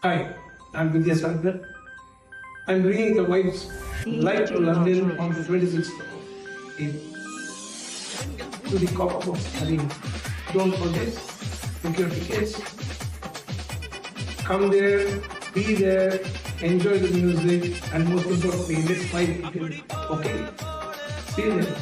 Hi, I'm Vidya Sankar. I'm bringing the wife's light to London on the 26th of April to the Copper Box Arena. Don't forget, book your tickets. Come there, be there, enjoy the music, and most importantly, let's fight together. Okay? See you there.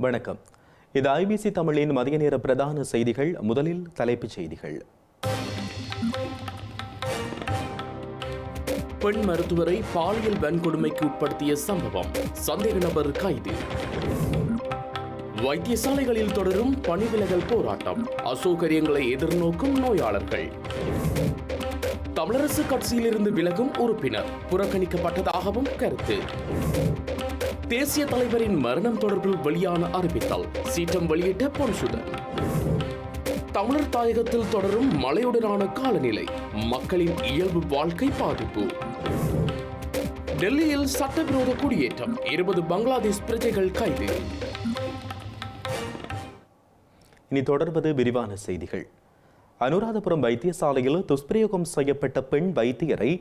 வணக்கம். இது IBC தமிழின் மதிய நேர பிரதான செய்திகள். முதலில் தலைப்புச் செய்திகள். பெண் மருத்துவரை பாலியல் வன்கொடுமைக்கு உட்படுத்திய சம்பவம், சந்தேக நபர் கைது. வைத்தியசாலைகளில் தொடரும் பணிவிலகல் போராட்டம், அசௌகரியங்களை எதிர்நோக்கும் நோயாளர்கள். தமிழரசு கட்சியிலிருந்து விலகும் உறுப்பினர் புறக்கணிக்கப்பட்டதாகவும் கருத்து. தேசிய தலைவரின் மரணம் தொடர்பில் வெளியான அறிவித்தல், சீற்றம் வெளியிட்ட பொன்சுதன். தமிழர் தாயகத்தில் தொடரும் மழையுடனான காலநிலை, மக்களின் இயல்பு வாழ்க்கை பாதிப்பு. டெல்லியில் சட்டவிரோத குடியேற்றம், 20 பங்களாதேஷ் பிரஜைகள் கைது. இனி தொடர்வது விரிவான செய்திகள். அனுராதபுரம் வைத்தியசாலையில் துஷ்பிரயோகம் செய்யப்பட்ட பெண் வைத்தியரை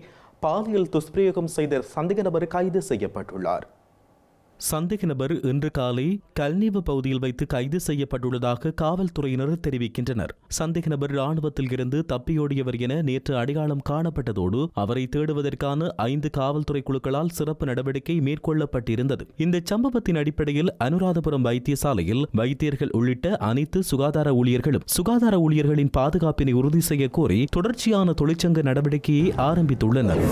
பாலியல் துஷ்பிரயோகம் செய்த சந்தேக நபர் கைது செய்யப்பட்டுள்ளார். சந்தேக நபர் இன்று காலை கல்நீவு பகுதியில் வைத்து கைது செய்யப்பட்டுள்ளதாக காவல்துறையினர் தெரிவிக்கின்றனர். சந்தேக நபர் ராணுவத்தில் இருந்து தப்பியோடியவர் என நேற்று அடையாளம் காணப்பட்டதோடு அவரை தேடுவதற்கான 5 காவல்துறை குழுக்களால் சிறப்பு நடவடிக்கை மேற்கொள்ளப்பட்டிருந்தது. இந்த சம்பவத்தின் அடிப்படையில் அனுராதபுரம் வைத்தியசாலையில் வைத்தியர்கள் உள்ளிட்ட அனைத்து சுகாதார ஊழியர்களின் பாதுகாப்பினை உறுதி செய்ய கோரி தொடர்ச்சியான தொழிற்சங்க நடவடிக்கையை ஆரம்பித்துள்ளனர்.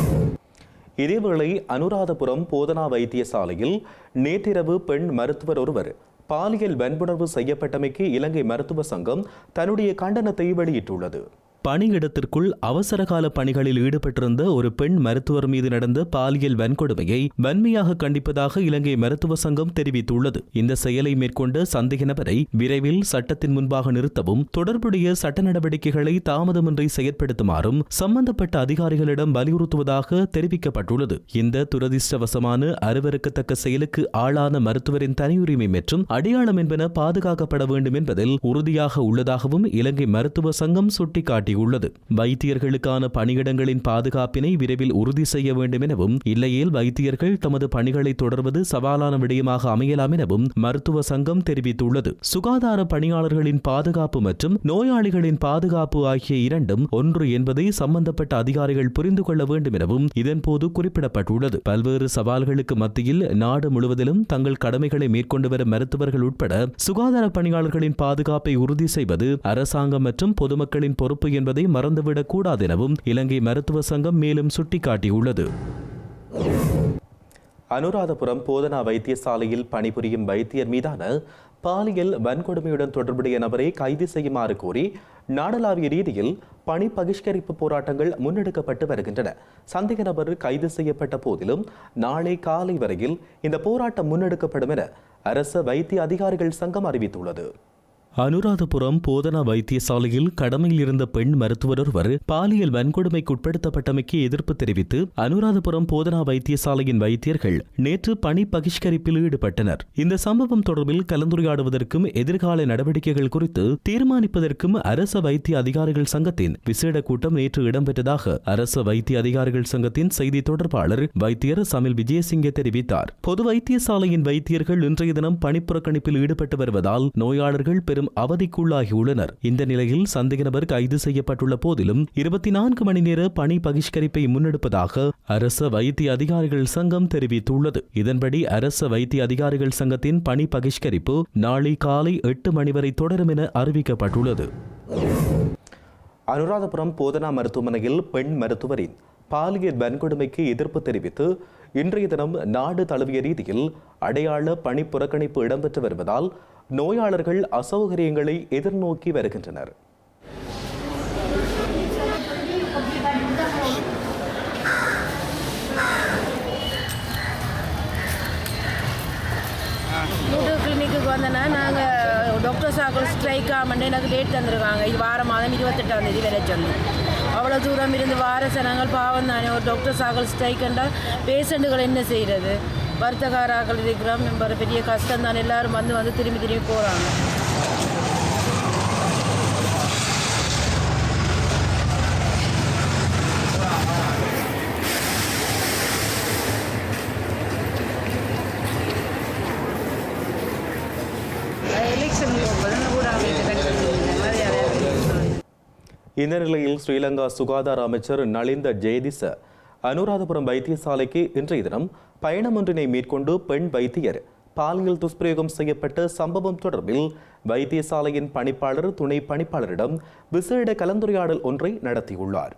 இதேவேளை அனுராதபுரம் போதனா வைத்தியசாலையில் நேற்றிரவு பெண் மருத்துவர் ஒருவர் பாலியல் வன்புணர்வு செய்யப்பட்டமைக்கு இலங்கை மருத்துவ சங்கம் தன்னுடைய கண்டனத்தை வெளியிட்டுள்ளது. பணியிடத்திற்குள் அவசரகால பணிகளில் ஈடுபட்டிருந்த ஒரு பெண் மருத்துவர் மீது நடந்த பாலியல் வன்கொடுமையை வன்மையாக கண்டிப்பதாக இலங்கை மருத்துவ சங்கம் தெரிவித்துள்ளது. இந்த செயலை மேற்கொண்ட சந்தேக நபரை விரைவில் சட்டத்தின் முன்பாக நிறுத்தவும் தொடர்புடைய சட்ட நடவடிக்கைகளை தாமதமின்றி செயற்படுத்துமாறும் சம்பந்தப்பட்ட அதிகாரிகளிடம் வலியுறுத்துவதாக தெரிவிக்கப்பட்டுள்ளது. இந்த துரதிர்ஷ்டவசமான அருவருக்கத்தக்க செயலுக்கு ஆளான மருத்துவரின் தனியுரிமை மற்றும் அடையாளம் என்பன பாதுகாக்கப்பட வேண்டும் என்பதில் உறுதியாக உள்ளதாகவும் இலங்கை மருத்துவ சங்கம் சுட்டிக்காட்டி உள்ளது. வைத்தியர்களுக்கான பணியிடங்களின் பாதுகாப்பினை விரைவில் உறுதி செய்ய வேண்டும் எனவும், இல்லையேல் வைத்தியர்கள் தமது பணிகளை தொடர்வது சவாலான விடயமாக அமையலாம் எனவும் மருத்துவ சங்கம் தெரிவித்துள்ளது. சுகாதார பணியாளர்களின் பாதுகாப்பு மற்றும் நோயாளிகளின் பாதுகாப்பு ஆகிய இரண்டும் ஒன்று என்பதை சம்பந்தப்பட்ட அதிகாரிகள் புரிந்து கொள்ள வேண்டும் எனவும் இதன்போது குறிப்பிடப்பட்டுள்ளது. பல்வேறு சவால்களுக்கு மத்தியில் நாடு முழுவதிலும் தங்கள் கடமைகளை மேற்கொண்டு வரும் மருத்துவர்கள் உட்பட சுகாதார பணியாளர்களின் பாதுகாப்பை உறுதி செய்வது அரசாங்கம் மற்றும் பொதுமக்களின் பொறுப்பு என்பதை மறந்துவிடக் கூடாது எனவும் இலங்கை மருத்துவ சங்கம் மேலும் சுட்டிக்காட்டியுள்ளது. அனுராதபுரம் போதனா வைத்தியசாலையில் பணிபுரியும் வைத்தியர் மீதான பாலியல் வன்கொடுமையுடன் தொடர்புடைய நபரை கைது செய்யுமாறு கோரி நாடளாவிய ரீதியில் பணி பகிஷ்கரிப்பு போராட்டங்கள் முன்னெடுக்கப்பட்டு வருகின்றன. சந்தேக நபர் கைது செய்யப்பட்ட போதிலும் நாளை காலை வரையில் இந்த போராட்டம் முன்னெடுக்கப்படும் என அரச வைத்திய அதிகாரிகள் சங்கம் அறிவித்துள்ளது. அனுராதபுரம் போதனா வைத்தியசாலையில் கடமையில் இருந்த பெண் மருத்துவர் ஒருவர் பாலியல் வன்கொடுமைக்கு உட்படுத்தப்பட்டமைக்கு எதிர்ப்பு தெரிவித்து அனுராதபுரம் போதனா வைத்தியசாலையின் வைத்தியர்கள் நேற்று பணி பகிஷ்கரிப்பில் ஈடுபட்டனர். இந்த சம்பவம் தொடர்பில் கலந்துரையாடுவதற்கும் எதிர்கால நடவடிக்கைகள் குறித்து தீர்மானிப்பதற்கும் அரச வைத்திய அதிகாரிகள் சங்கத்தின் விசேட கூட்டம் நேற்று இடம்பெற்றதாக அரச வைத்திய அதிகாரிகள் சங்கத்தின் செய்தி தொடர்பாளர் வைத்தியர் சமில் விஜயசிங்க தெரிவித்தார். பொது வைத்தியசாலையின் வைத்தியர்கள் இன்றைய தினம் பணிப்புறக்கணிப்பில் ஈடுபட்டு வருவதால் நோயாளர்கள் பெரும் அவதிக்குள்ளாகியுள்ளனர். இந்த நிலையில் சந்தேக நபர் கைது செய்யப்பட்டுள்ள போதிலும் 24 மணி நேர பணி பகிஷ்கரிப்பை முன்னெடுப்பதாக அரச வைத்திய அதிகாரிகள் சங்கம் தெரிவித்துள்ளது. இதன்படி அரச வைத்திய அதிகாரிகள் சங்கத்தின் பணி பகிஷ்கரிப்பு நாளை காலை 8 மணி வரை தொடரும் என அறிவிக்கப்பட்டுள்ளது. அனுராதபுரம் போதனா மருத்துவமனையில் பெண் மருத்துவரின் பாலியல் வன்கொடுமைக்கு எதிர்ப்பு தெரிவித்து இன்றைய தினம் நாடு தழுவிய ரீதியில் அடையாள பணி புறக்கணிப்பு இடம்பெற்று வருவதால் நோயாளர்கள் அசௌகரியங்களை எதிர்நோக்கி வருகின்றனர். கிளினிக்கு வந்தோன்னா நாங்கள் டாக்டர் சாக்கள் ஸ்ட்ரைக் ஆகமெண்டு எனக்கு டேட் தந்துருக்காங்க. இது வார மாதம் 28ஆம் தேதி வரை சொல்லி. அவ்வளோ தூரம் இருந்து வார சனங்கள் பாவம் தானே. ஒரு டாக்டர் சாக்கள் ஸ்ட்ரைக் என்றால் பேஷண்ட்டுகள் என்ன செய்கிறது? வருத்தக்காராக்கள் இருக்கிறோம், பெரிய கஷ்டம் தான். எல்லோரும் வந்து திரும்பி போகிறாங்க. இந்த நிலையில் ஸ்ரீலங்கா சுகாதார அமைச்சர் நலிந்த ஜெயதிச அனுராதபுரம் வைத்தியசாலைக்கு இன்றைய தினம் பயணம் ஒன்றினை மேற்கொண்டு பெண் வைத்தியர் பாலியல் துஷ்பிரயோகம் செய்யப்பட்ட சம்பவம் தொடர்பில் வைத்தியசாலையின் பணிப்பாளர் துணை பணிப்பாளரிடம் விசேட கலந்துரையாடல் ஒன்றை நடத்தியுள்ளார்.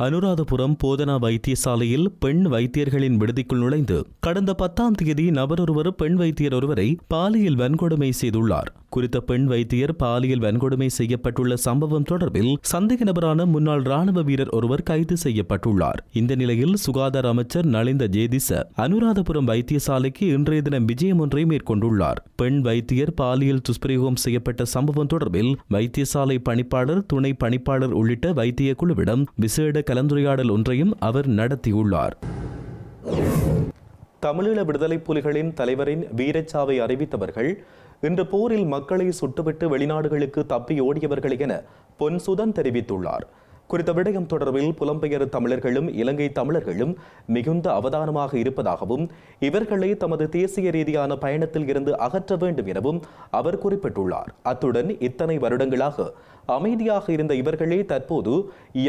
அனுராதபுரம் போதனா வைத்தியசாலையில் பெண் வைத்தியர்களின் விடுதிக்குள் நுழைந்து கடந்த 10ஆம் தேதி நபரொருவர் பெண் வைத்தியர் ஒருவரை பாலியல் வன்கொடுமை செய்துள்ளார். குறித்த பெண் வைத்தியர் பாலியல் வன்கொடுமை செய்யப்பட்டுள்ள சம்பவம் தொடர்பில் சந்தேக நபரான முன்னாள் ராணுவ வீரர் ஒருவர் கைது செய்யப்பட்டுள்ளார். இந்த நிலையில் சுகாதார அமைச்சர் நலிந்த ஜேதிச அனுராதபுரம் வைத்தியசாலைக்கு இன்றைய தினம் விஜயம் ஒன்றை மேற்கொண்டுள்ளார். பெண் வைத்தியர் பாலியல் துஷ்பிரயோகம் செய்யப்பட்ட சம்பவம் தொடர்பில் வைத்தியசாலை பணிப்பாளர் துணை பணிப்பாளர் உள்ளிட்ட வைத்திய குழுவிடம் விசேட கலந்துரையாடல் ஒன்றையும் அவர் நடத்தியுள்ளார். தமிழீழ விடுதலை புலிகளின் தலைவரின் வீரச்சாவை அறிவித்தவர்கள் இன்று போரில் மக்களை சுட்டுவிட்டு வெளிநாடுகளுக்கு தப்பி ஓடியவர்கள் என பொன்சுதன் தெரிவித்துள்ளார். குறித்த விடயம் தொடர்பில் புலம்பெயர் தமிழர்களும் இலங்கை தமிழர்களும் மிகுந்த அவதானமாக இருப்பதாகவும் இவர்களை தமது தேசிய ரீதியான பயணத்தில் இருந்து அகற்ற வேண்டும் எனவும் அவர் குறிப்பிட்டுள்ளார். அத்துடன் இத்தனை வருடங்களாக அமைதியாக இருந்த இவர்களே தற்போது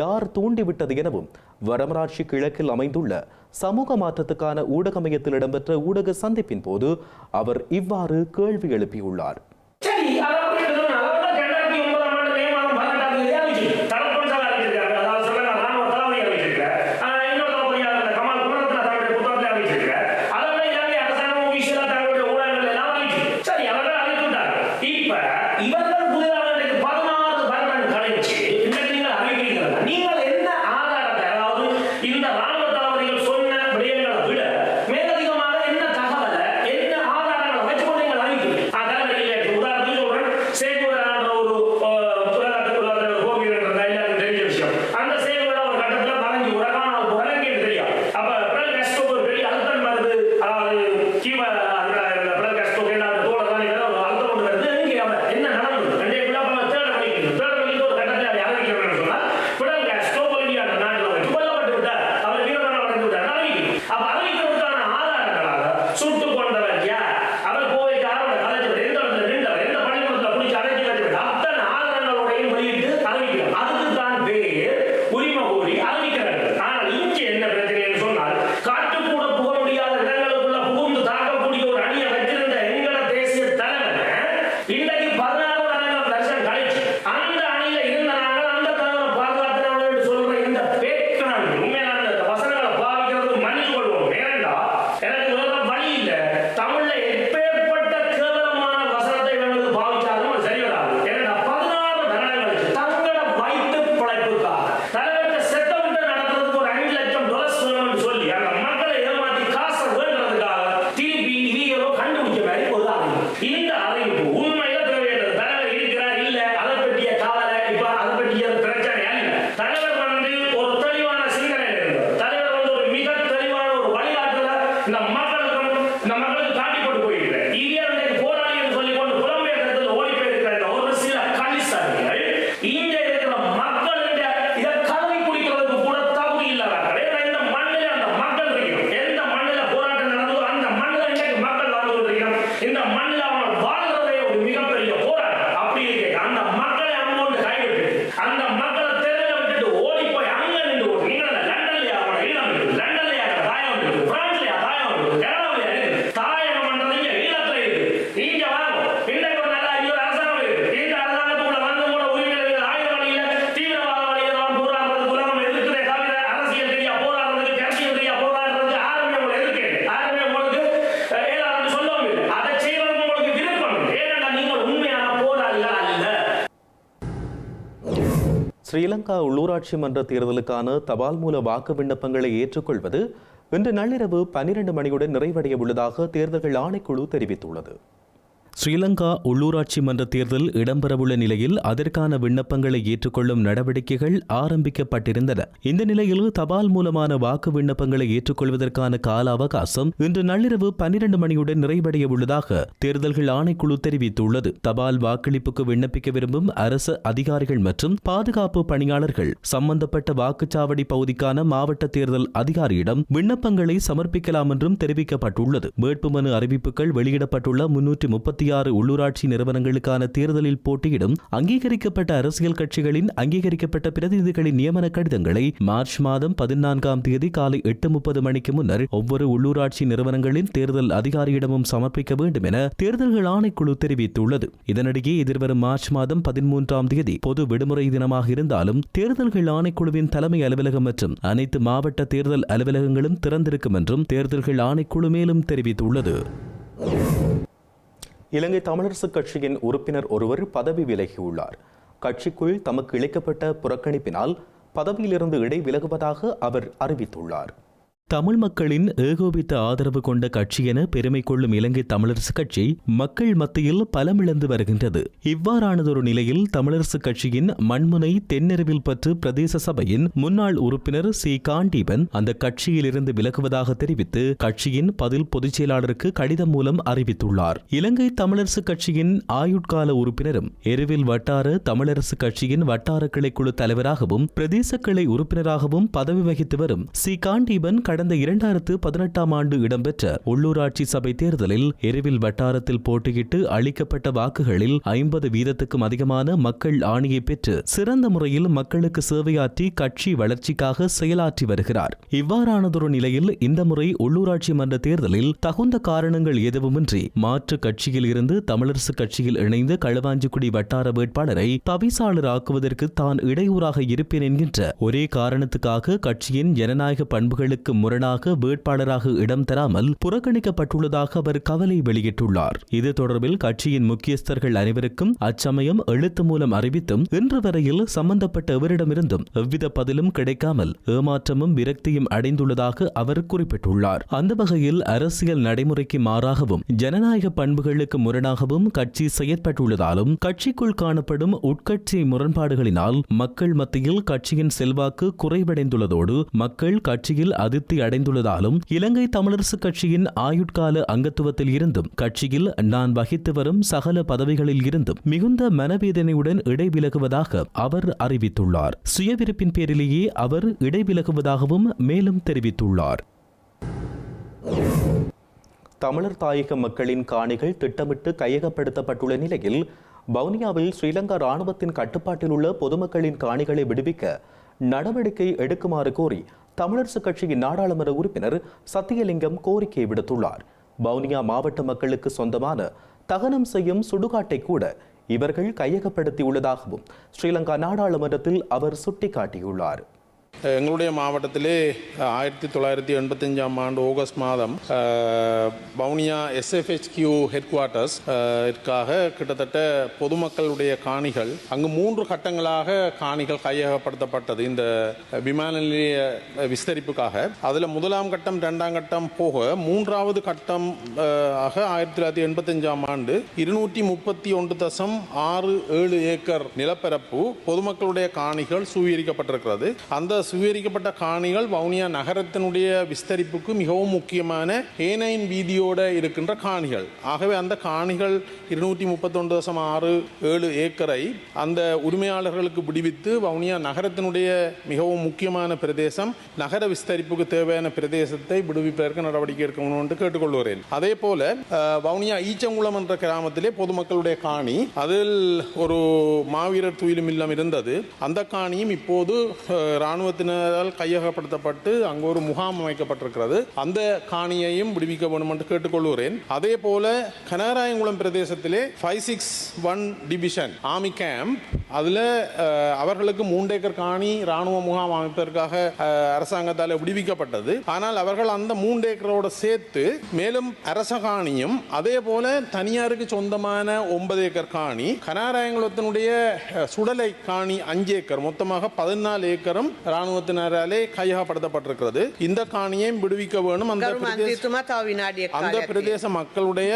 யார் தூண்டிவிட்டது எனவும் வடமராட்சி கிழக்கில் அமைந்துள்ள சமூக மாற்றத்துக்கான ஊடக மையத்தில் இடம்பெற்ற ஊடக சந்திப்பின் போது அவர் இவ்வாறு கேள்வி எழுப்பியுள்ளார். ஸ்ரீலங்கா உள்ளூராட்சி மன்ற தேர்தலுக்கான தபால் மூல வாக்கு விண்ணப்பங்களை ஏற்றுக்கொள்வது இன்று நள்ளிரவு 12 மணியுடன் நிறைவடைய உள்ளதாக தேர்தல்கள் ஆணைக்குழு தெரிவித்துள்ளது. ஸ்ரீலங்கா உள்ளூராட்சி மன்ற தேர்தல் இடம்பெறவுள்ள நிலையில் அதற்கான விண்ணப்பங்களை ஏற்றுக்கொள்ளும் நடவடிக்கைகள் ஆரம்பிக்கப்பட்டிருந்தன. இந்த நிலையில் தபால் மூலமான வாக்கு விண்ணப்பங்களை ஏற்றுக்கொள்வதற்கான கால அவகாசம் இன்று நள்ளிரவு 12 மணியுடன் நிறைவடைய உள்ளதாக தேர்தல்கள் ஆணைக்குழு தெரிவித்துள்ளது. தபால் வாக்களிப்புக்கு விண்ணப்பிக்க விரும்பும் அரசு அதிகாரிகள் மற்றும் பாதுகாப்பு பணியாளர்கள் சம்பந்தப்பட்ட வாக்குச்சாவடி பகுதிக்கான மாவட்ட தேர்தல் அதிகாரியிடம் விண்ணப்பங்களை சமர்ப்பிக்கலாம் என்றும் தெரிவிக்கப்பட்டுள்ளது. வேட்புமனு அறிவிப்புகள் வெளியிடப்பட்டுள்ள 336 உள்ளூராட்சி நிறுவனங்களுக்கான தேர்தலில் போட்டியிடும் அங்கீகரிக்கப்பட்ட அரசியல் கட்சிகளின் அங்கீகரிக்கப்பட்ட பிரதிநிதிகளின் நியமன கடிதங்களை மார்ச் மாதம் 14ஆம் தேதி காலை 8:30 மணிக்கு முன்னர் ஒவ்வொரு உள்ளூராட்சி நிறுவனங்களின் தேர்தல் அதிகாரியிடமும் சமர்ப்பிக்க வேண்டும் என தேர்தல்கள் ஆணைக்குழு தெரிவித்துள்ளது. இதனிடையே எதிர்வரும் மார்ச் மாதம் 13ஆம் தேதி பொது விடுமுறை தினமாக இருந்தாலும் தேர்தல்கள் ஆணைக்குழுவின் தலைமை அலுவலகம் மற்றும் அனைத்து மாவட்ட தேர்தல் அலுவலகங்களும் திறந்திருக்கும் என்றும் தேர்தல்கள் ஆணைக்குழு மேலும் தெரிவித்துள்ளது. இலங்கை தமிழரசுக் கட்சியின் உறுப்பினர் ஒருவர் பதவி விலகியுள்ளார். கட்சிக்குள் தமக்கு இழைக்கப்பட்ட புறக்கணிப்பினால் பதவியிலிருந்து இடைவிலகுவதாக அவர் அறிவித்துள்ளார். தமிழ் மக்களின் ஏகோபித்த ஆதரவு கொண்ட கட்சி என பெருமை கொள்ளும் இலங்கை தமிழரசுக் கட்சி மக்கள் மத்தியில் பலமிழந்து வருகின்றது. இவ்வாறானதொரு நிலையில் தமிழரசுக் கட்சியின் மண்முனை தென்னெருவில் பற்று பிரதேச சபையின் முன்னாள் உறுப்பினர் சி காண்டீபன் அந்த கட்சியிலிருந்து விலகுவதாக தெரிவித்து கட்சியின் பதில் பொதுச் செயலாளருக்கு கடிதம் மூலம் அறிவித்துள்ளார். இலங்கை தமிழரசுக் கட்சியின் ஆயுட்கால உறுப்பினரும் எருவில் வட்டார தமிழரசுக் கட்சியின் வட்டார கிளைக்குழு தலைவராகவும் பிரதேச கிளை உறுப்பினராகவும் பதவி வகித்து வரும் சி காண்டீபன் கடந்த 2018ஆம் ஆண்டு இடம்பெற்ற உள்ளூராட்சி சபை தேர்தலில் எருவில் வட்டாரத்தில் போட்டியிட்டு அளிக்கப்பட்ட வாக்குகளில் 50% அதிகமான மக்கள் ஆணையை பெற்று சிறந்த முறையில் மக்களுக்கு சேவையாற்றி கட்சி வளர்ச்சிக்காக செயலாற்றி வருகிறார். இவ்வாறானதொரு நிலையில் இந்த முறை உள்ளூராட்சி மன்ற தேர்தலில் தகுந்த காரணங்கள் எதுவுமின்றி மாற்று கட்சியில் இருந்து தமிழரசு கட்சியில் இணைந்து களுவாஞ்சிக்குடி வட்டார வேட்பாளரை தவிசாளர் ஆக்குவதற்கு தான் இடையூறாக இருப்பேன் என்கின்ற ஒரே காரணத்துக்காக கட்சியின் ஜனநாயக பண்புகளுக்கு முரணாக வேட்பாளராக இடம் தராமல் புறக்கணிக்கப்பட்டுள்ளதாக அவர் கவலை வெளியிட்டுள்ளார். இது தொடர்பில் கட்சியின் முக்கியஸ்தர்கள் அனைவருக்கும் அச்சமயம் எழுத்து மூலம் அறிவித்தும் இன்று வரையில் சம்பந்தப்பட்ட எவரிடமிருந்தும் எவ்வித பதிலும் கிடைக்காமல் ஏமாற்றமும் விரக்தியும் அடைந்துள்ளதாக அவர் குறிப்பிட்டுள்ளார். அந்த வகையில் அரசியல் நடைமுறைக்கு மாறாகவும் ஜனநாயக பண்புகளுக்கு முரணாகவும் கட்சி செயற்பட்டுள்ளதாலும் கட்சிக்குள் காணப்படும் உட்கட்சி முரண்பாடுகளினால் மக்கள் மத்தியில் கட்சியின் செல்வாக்கு குறைவடைந்துள்ளதோடு மக்கள் கட்சியில் அதிருப்தி அடைந்துள்ளதாலும் இலங்கை தமிழரசுக் கட்சியின் ஆயுட்கால அங்கத்துவத்தில் இருந்தும் கட்சியில் நான் வகித்து வரும் சகல பதவிகளில் இருந்தும் மிகுந்த மனவேதனையுடன் இடைவிலகுவதாக அவர் அறிவித்துள்ளார். சுயவிருப்பின் பேரிலேயே அவர் இடைவிலகுவதாகவும் மேலும் தெரிவித்துள்ளார். தமிழர் தாயக மக்களின் காணிகள் திட்டமிட்டு கையகப்படுத்தப்பட்டுள்ள நிலையில் வவுனியாவில் ஸ்ரீலங்கா ராணுவத்தின் கட்டுப்பாட்டில் உள்ள பொதுமக்களின் காணிகளை விடுவிக்க நடவடிக்கை எடுக்குமாறு கோரி தமிழரசுக் கட்சியின் நாடாளுமன்ற உறுப்பினர் சத்தியலிங்கம் கோரிக்கை விடுத்துள்ளார். வவுனியா மாவட்ட மக்களுக்கு சொந்தமான தகனம் செய்யும் சுடுகாட்டை கூட இவர்கள் கையகப்படுத்தியுள்ளதாகவும் ஸ்ரீலங்கா நாடாளுமன்றத்தில் அவர் சுட்டிக்காட்டியுள்ளார். எங்களுடைய மாவட்டத்திலே 1985ஆம் ஆண்டு ஆகஸ்ட் மாதம் வவுனியா SFHQ ஹெட் குவார்ட்டர்ஸ் கிட்டத்தட்ட பொதுமக்களுடைய காணிகள் அங்கு 3 கட்டங்களாக காணிகள் கையகப்படுத்தப்பட்டது. இந்த விமான நிலைய விஸ்தரிப்புக்காக அதில் முதலாம் கட்டம் 2ஆம் கட்டம் போக 3வது கட்டம் ஆக 1985ஆம் ஆண்டு 231.67 ஏக்கர் நிலப்பரப்பு பொதுமக்களுடைய காணிகள் சுவீகரிக்கப்பட்டிருக்கிறது. அந்த சுவீகரிக்கப்பட்ட காணிகள் வவுனியா நகரத்தினுடைய விஸ்தரிப்புக்கு மிகவும் முக்கியமான ஏனையின் வீதியோட இருக்கின்ற காணிகள். ஆகவே அந்த காணிகள் 231.67 ஏக்கரை அந்த உரிமையாளர்களுக்கு விடுவித்து வவுனியா நகரத்தினுடைய மிகவும் முக்கியமான பிரதேசம் நகர விஸ்தரிப்புக்கு தேவையான பிரதேசத்தை விடுவிப்பதற்கு நடவடிக்கை எடுக்கணும் என்று கேட்டுக்கொள்கிறேன். அதே போல வவுனியா ஈச்சங்குளம் என்ற கிராமத்திலே பொதுமக்களுடைய காணி அதில் ஒரு மாவீரர் துயிலும் இல்லம் இருந்தது. அந்த காணியும் இப்போது இராணுவத்தினரால் கையகப்படுத்தப்பட்டு அங்கு ஒரு முகாம் அமைக்கப்பட்டிருக்கிறது. அந்த காணியையும் விடுவிக்க வேண்டும் என்று கேட்டுக்கொள்கிறேன். அதே போல கனகராயங்குளம் பிரதேசத்திலே 561 டிவிஷன் ஆர்மி கேம்ப் அதில் அவர்களுக்கு 3 ஏக்கர் காணி இராணுவ முகாம் அமைப்பதற்காக அரசாங்கத்தால் விடுவிக்கப்பட்டது. ஆனால் அவர்கள் அந்த 3 ஏக்கரோடு சேர்த்து மேலும் அரச காணியும் அதே போல தனியாருக்கு சொந்தமான 9 ஏக்கர் காணி கனகராயங்குளத்தினுடைய சுடலை காணி 5 ஏக்கர் மொத்தமாக 14 ஏக்கரும் இராணுவத்தினராலே கையகப்படுத்தப்பட்டிருக்கிறது. இந்த காணியை விடுவிக்க வேணும். அந்த பிரதேச மக்களுடைய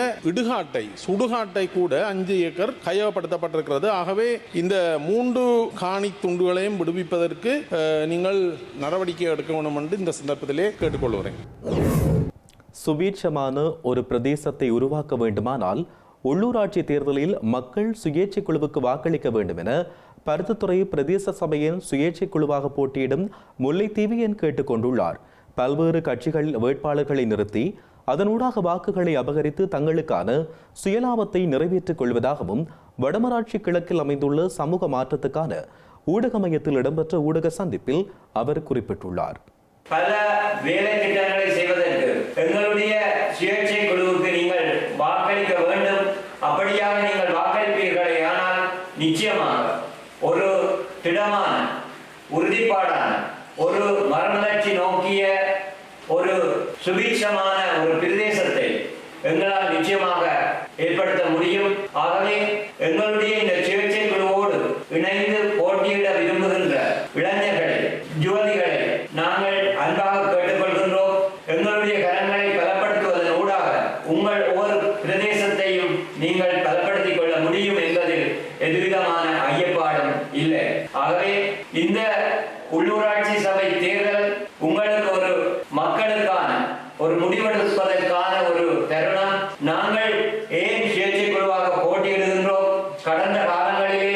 சுடுகாட்டை கூட 5 ஏக்கர் கையகப்படுத்தப்பட்டிருக்கிறது. ஆகவே இந்த 3 காணி துண்டுகளையும் விடுவிப்பதற்கு நீங்கள் நடவடிக்கை எடுக்க வேண்டும் என்று இந்த சந்தர்ப்பத்திலே கேட்டுக்கொள்கிறேன். சுபீட்சமான ஒரு பிரதேசத்தை உருவாக்க வேண்டுமானால் உள்ளூராட்சி தேர்தலில் மக்கள் சுயேட்சை குழுவுக்கு வாக்களிக்க வேண்டும் என பருத்தித்துறை பிரதேச சபையின் சுயேட்சை குழுவாக போட்டியிடும் முல்லைத்தீவு என் கேட்டுக்கொண்டுள்ளார். பல்வேறு கட்சிகள் வேட்பாளர்களை நிறுத்தி அதனூடாக வாக்குகளை அபகரித்து தங்களுக்கான சுயலாபத்தை நிறைவேற்றிக் கொள்வதாகவும் வடமராட்சி கிழக்கில் அமைந்துள்ள சமூக மாற்றத்துக்கான ஊடக மையத்தில் இடம்பெற்ற ஊடக சந்திப்பில் அவர் குறிப்பிட்டுள்ளார். பல வேலை திட்டங்களை செய்வதற்கு எங்களுடைய சுயேட்சை குழுவுக்கு நீங்கள் வாக்களிக்க வேண்டும். அப்படியாக நீங்கள் வாக்களிப்பீர்களே ஆனால் நிச்சயமாக ஒரு திடமான உறுதிப்பாடான ஒரு மறுமலர்ச்சி நோக்கிய ஒரு சுபீட்சமான ஒரு பிரதேசத்தை எங்களால் நிச்சயமாக ஏற்படுத்த முடியும். ஆகவே எங்களுடைய இந்த சுயேட்சை குழுவோடு இணைந்து போட்டியிட விரும்புகின்ற இளைஞர்களை, யுவதிகளை நாங்கள் அன்பாக கேட்டுக்கொள்கின்றோம். எங்களுடைய கரங்களை பலப்படுத்துவதன் ஊடாக உங்கள் ஒவ்வொரு பிரதேசத்தையும் நீங்கள் பலப்படுத்திக் கொள்ள முடியும் என்பதில் எதுவிதமான ஐயப்பாடும் இல்லை. ஆகவே இந்த உள்ளூராட்சி சபை தேர்தல் உங்களுக்கு ஒரு மக்களுக்கான ஒரு முடிவெடுப்பதற்கான ஒரு தருணம். நாங்கள் ஏன் சுயேட்சை குழுவாக போட்டியிடுகின்றோம்? கடந்த காலங்களிலே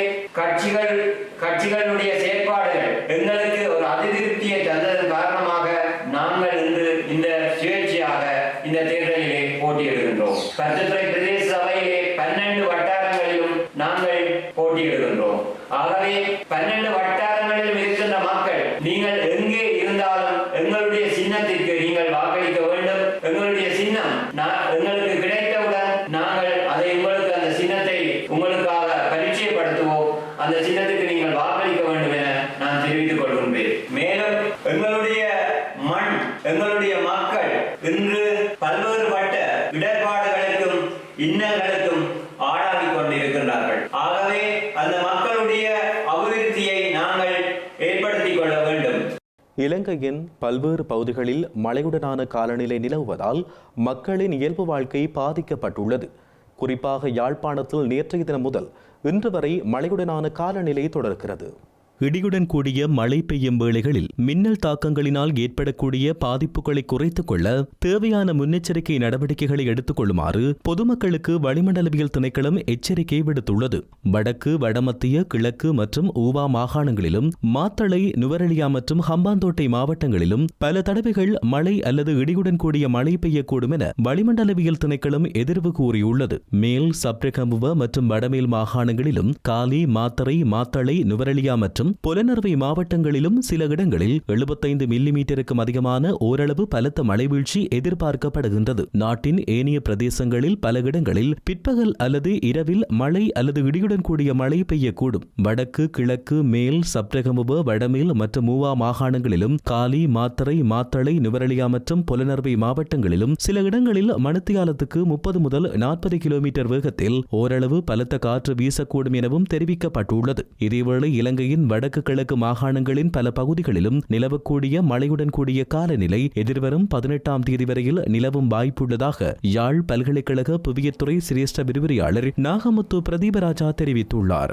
கட்சிகளுடைய செயற்பாடுகள் எங்களுக்கு ஒரு அதிருப்தியை தந்ததன் காரணமாக நாங்கள் இன்று இந்த சுயேட்சையாக இந்த தேர்தலிலே போட்டியிடுகின்றோம். பருத்தித்துறை பிரதேச சபையிலே 12 வட்டாரங்களிலும் நாங்கள் போட்டியிடுகின்றோம். ஆகவே 12 வட்டாரங்களிலும் இருக்கின்ற மக்கள் நீங்கள் எங்கே இருந்தாலும் எங்களுடைய சின்னத்திற்கு நீங்கள் வாக்களிக்க வேண்டும். எங்களுடைய சின்னம் எங்களுக்கு கிடைத்தவுடன் நாங்கள் அதை உங்களுக்கு அந்த சின்னத்தை உங்களுக்காக பரிச்சயப்படுத்துவோம். அந்த சின்னத்துக்கு நீங்கள் வாக்களிக்க வேண்டும் என நான் தெரிவித்துக் கொள்கின்றேன். மேலும் எங்களுடைய மண், எங்களுடைய மக்கள் இன்று பல்வேறுபட்ட இடர்பாடுகளுக்கும் இன்னல்களுக்கும் ஆளாகி கொண்டிருக்கின்றார்கள். ஆகவே அந்த மக்களுடைய அபிவிருத்தியை நாங்கள் ஏற்படுத்திக் கொள்ள வேண்டும். இலங்கையின் பல்வேறு பகுதிகளில் மழையுடனான காலநிலை நிலவுவதால் மக்களின் இயல்பு வாழ்க்கை பாதிக்கப்பட்டுள்ளது. குறிப்பாக யாழ்ப்பாணத்தில் நேற்றைய தினம் முதல் இன்று வரை மழையுடனான காலநிலை தொடர்கிறது. இடியுடன் கூடிய மழை பெய்யும் வேளைகளில் மின்னல் தாக்கங்களினால் ஏற்படக்கூடிய பாதிப்புகளை குறைத்துக் கொள்ள தேவையான முன்னெச்சரிக்கை நடவடிக்கைகளை எடுத்துக் கொள்ளுமாறு பொதுமக்களுக்கு வளிமண்டலவியல் திணைக்களம் எச்சரிக்கை விடுத்துள்ளது. வடக்கு, வடமத்திய, கிழக்கு மற்றும் ஊவா மாகாணங்களிலும் மாத்தளை, நுவரெலியா மற்றும் ஹம்பாந்தோட்டை மாவட்டங்களிலும் பல தடவைகள் மழை அல்லது இடியுடன் கூடிய மழை பெய்யக்கூடும் என வளிமண்டலவியல் திணைக்களம் எதிர்வு கூறியுள்ளது. மேல், சப்ரகமுவ மற்றும் வடமேல் மாகாணங்களிலும் காலி, மாத்தறை, மாத்தளை, நுவரெலியா மற்றும் புலனறுவை மாவட்டங்களிலும் சில இடங்களில் 75 மில்லிமீட்டருக்கும் அதிகமான ஓரளவு பலத்த மழை வீழ்ச்சி எதிர்பார்க்கப்படுகின்றது. நாட்டின் ஏனைய பிரதேசங்களில் பல இடங்களில் பிற்பகல் அல்லது இரவில் மழை அல்லது இடியுடன் கூடிய மழை பெய்யக்கூடும். வடக்கு, கிழக்கு, மேல், சப்ரகமுவ, வடமேல் மற்றும் மூவா மாகாணங்களிலும் காலி, மாத்தறை, மாத்தளை, நுவரெலியா மற்றும் புலனறுவை மாவட்டங்களிலும் சில இடங்களில் மணித்தியாலத்துக்கு 30 முதல் 40 கிலோமீட்டர் வேகத்தில் ஓரளவு பலத்த காற்று வீசக்கூடும் எனவும் தெரிவிக்கப்பட்டுள்ளது. இதேவேளை இலங்கையின் வடக்கு கிழக்கு மாகாணங்களின் பல பகுதிகளிலும் நிலவக்கூடிய மழையுடன் கூடிய காலநிலை எதிர்வரும் 18ஆம் தேதி வரையில் நிலவும் வாய்ப்புள்ளதாக யாழ் பல்கலைக்கழக புவியியற்துறை சிரேஷ்ட விரிவுரையாளர் நாகமுத்து பிரதீபராஜா தெரிவித்துள்ளார்.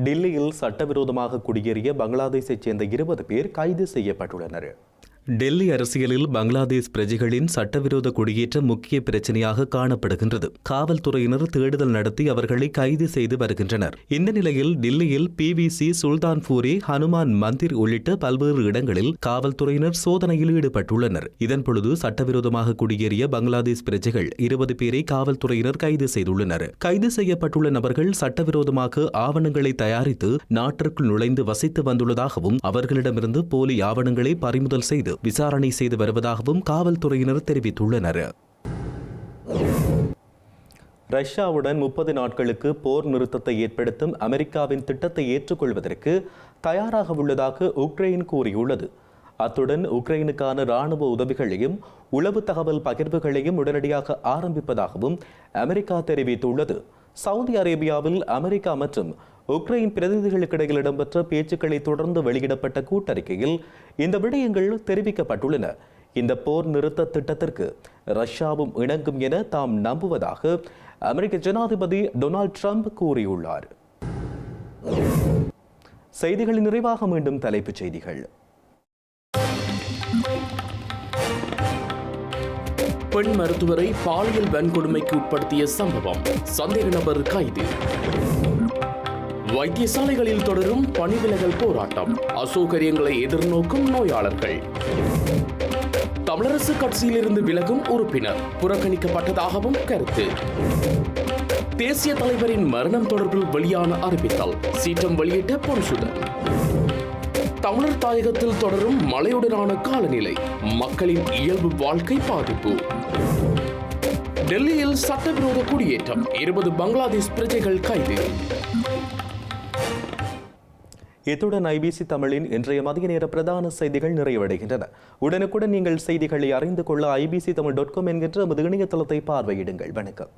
டெல்லியில் சட்டவிரோதமாக குடியேறிய பங்களாதேஷைச் சேர்ந்த 20 பேர் கைது செய்யப்பட்டுள்ளனர். டெல்லி அரசியலில் பங்களாதேஷ் பிரஜைகளின் சட்டவிரோத குடியேற்றம் முக்கிய பிரச்சனையாக காணப்படுகின்றது. காவல்துறையினர் தேடுதல் நடத்தி அவர்களை கைது செய்து வருகின்றனர். இந்த நிலையில் டில்லியில் PVC, சுல்தான்பூரி, ஹனுமான் மந்திர் உள்ளிட்ட பல்வேறு இடங்களில் காவல்துறையினர் சோதனையில் ஈடுபட்டுள்ளனர். இதன்பொழுது சட்டவிரோதமாக குடியேறிய பங்களாதேஷ் பிரஜைகள் 20 பேரை காவல்துறையினர் கைது செய்துள்ளனர். கைது செய்யப்பட்டுள்ள நபர்கள் சட்டவிரோதமாக ஆவணங்களை தயாரித்து நாட்டிற்குள் நுழைந்து வசித்து வந்துள்ளதாகவும் அவர்களிடமிருந்து போலி ஆவணங்களை பறிமுதல் செய்து விசாரணை செய்து வருவதாகவும் காவல்துறையினர் தெரிவித்துள்ளனர். ரஷ்யாவுடன் 30 நாட்களுக்கு போர் நிறுத்தத்தை ஏற்படுத்தும் அமெரிக்காவின் திட்டத்தை ஏற்றுக்கொள்வதற்கு தயாராக உள்ளதாக உக்ரைன் கூறியுள்ளது. அத்துடன் உக்ரைனுக்கான இராணுவ உதவிகளையும் உளவு தகவல் பகிர்வுகளையும் உடனடியாக ஆரம்பிப்பதாகவும் அமெரிக்கா தெரிவித்துள்ளது. சவுதி அரேபியாவில் அமெரிக்கா மற்றும் உக்ரைன் பிரதிநிதிகளுக்கிடையில் இடம்பெற்ற பேச்சுக்களை தொடர்ந்து வெளியிடப்பட்ட கூட்டறிக்கையில் இந்த விடயங்கள் தெரிவிக்கப்பட்டுள்ளன. இந்த போர் நிறுத்த திட்டத்திற்கு ரஷ்யாவும் இணங்கும் என தாம் நம்புவதாக அமெரிக்க ஜனாதிபதி டொனால்ட் ட்ரம்ப் கூறியுள்ளார். செய்திகளின் நிறைவாக மீண்டும் தலைப்புச் செய்திகள். பெண் மருத்துவரை பாலியல் வன்கொடுமைக்கு உட்படுத்திய சம்பவம், சந்தேக நபர் கைது. வைத்தியசாலைகளில் தொடரும் பணிவிலகல் போராட்டம், அசௌகரியங்களை எதிர்நோக்கும் நோயாளர்கள். தமிழரசு கட்சியிலிருந்து விலகும் உறுப்பினர் புறக்கணிக்கப்பட்டதாகவும் கருத்து. தேசிய தலைவரின் மரணம் தொடர்பில் வெளியான அறிவித்தல், சீற்றம் வெளியிட்ட பொன்சுதன். தமிழர் தாயகத்தில் தொடரும் மழையுடனான காலநிலை, மக்களின் இயல்பு வாழ்க்கை பாதிப்பு. டெல்லியில் சட்டவிரோத குடியேற்றம், 20 பங்களாதேஷ் பிரஜைகள் கைது. இத்துடன் ஐபிசி தமிழின் இன்றைய மதிய நேர பிரதான செய்திகள் நிறைவடைகின்றன. உடனுக்குடன் நீங்கள் செய்திகளை அறிந்து கொள்ள ibctamil.com என்கின்ற இணையதளத்தை பார்வையிடுங்கள். வணக்கம்.